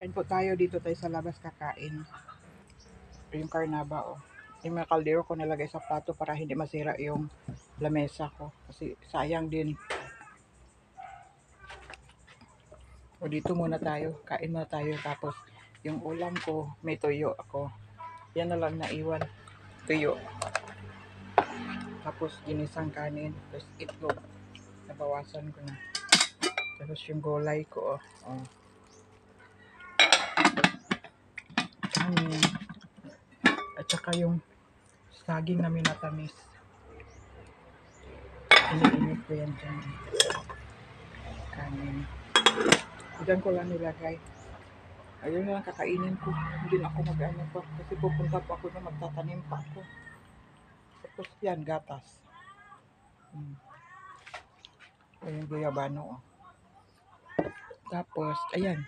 Kain po tayo, dito tayo sa labas kakain. Yung karnaba, oh. Yung mga kaldero ko nilagay sa plato para hindi masira yung lamesa ko. Kasi sayang din. O dito muna tayo, kain muna tayo. Tapos yung ulam ko, may tuyo ako. Yan na lang naiwan. Tuyo. Tapos ginisang kanin. Tapos itlog. Nabawasan ko na. Tapos yung gulay ko, oh. Oh. Kanin. At saka yung saging na minatamis. Iniinit ko yan dyan. Kanin. Diyan ko lang nilagay. Ayun na lang kakainin ko. Hindi na ako mag-ano pa. Kasi pupunta pa ako na magtatanim pa ako. Tapos yan, gatas. Ayun, guyabano. Oh. Tapos, ayan.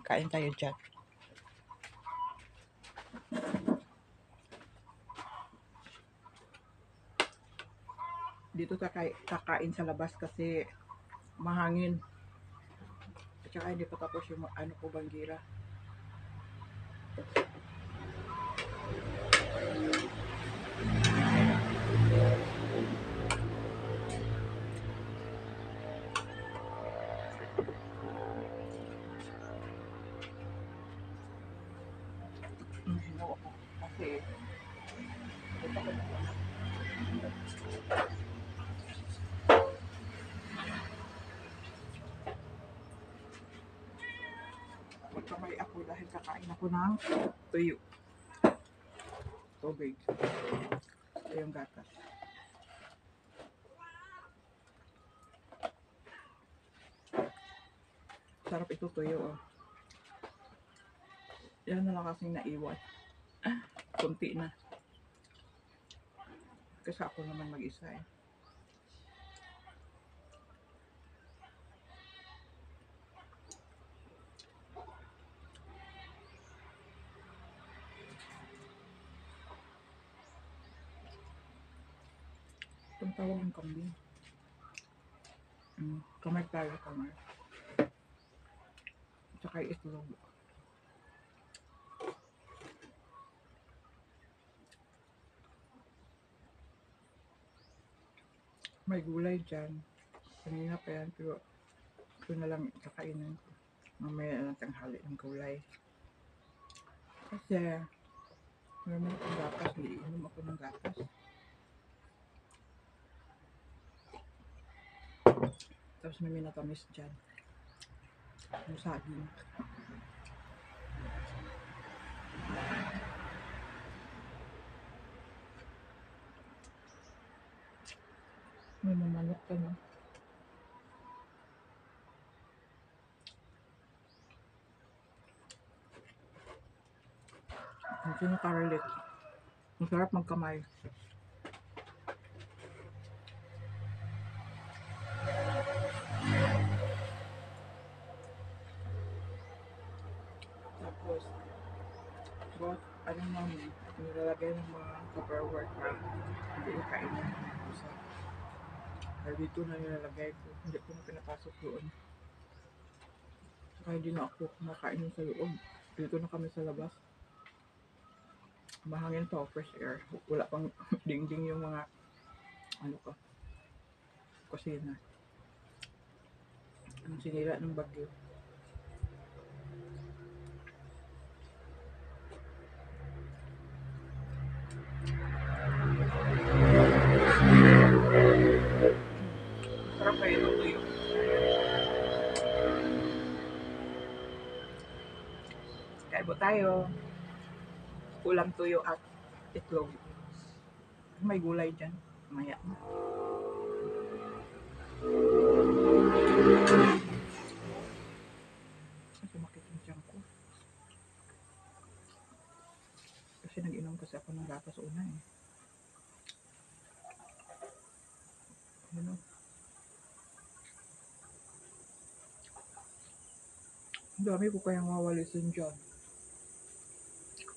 Kain tayo dyan. Dito kakain sa labas kasi mahangin. At saka hindi pa tapos yung ano ko, banggira. No, kasi dito ko magkamay ako dahil kakain ako ng tuyo. Tubig. Ito yung gatas. Sarap ito tuyo, oh. Yan na lang kasing naiwan. Kunti na. Kasi ako naman mag-isa eh. Itong tawag ng kambing. Kamay tayo, kamay. Tsaka itlog. May gulay dyan. Kanina pa yan, pero ito na lang kakainin ko. Mamaya na tanghali ng gulay. Kasi, naman akong gatas, iinom ako ng gatas. Tapos may minatamis dyan. Yung saging. May mamanok ka, no? Ang sinakarolit. Masarap magkamay. Tapos, ano namin, nilalagay ng mga tupperware para hindi ikainin ng isa. Kaya dito na nilalagay ko. Hindi ko na pinapasok doon. Saka hindi na ako kumakain sa loob. Dito na kami sa labas. Mahangin pa, fresh air. Wala pang dingding yung mga kusina. Ang sinira ng bagyo. Sarap kayo ng tuyo. Kaya po tayo. Ulam tuyo at itlog. May gulay dyan. Maya. Sumakit yung tiyan ko. Kasi nag-inom kasi ako ng gatas una eh. Ano? Ang dami ko kayang mawalisin dyan.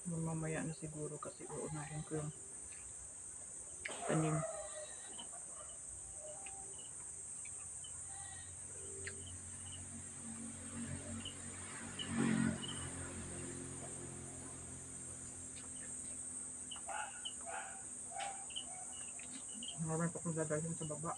Mamaya na siguro kasi uunahin ko yung tanim. Marami pa akong dadalhin sa baba.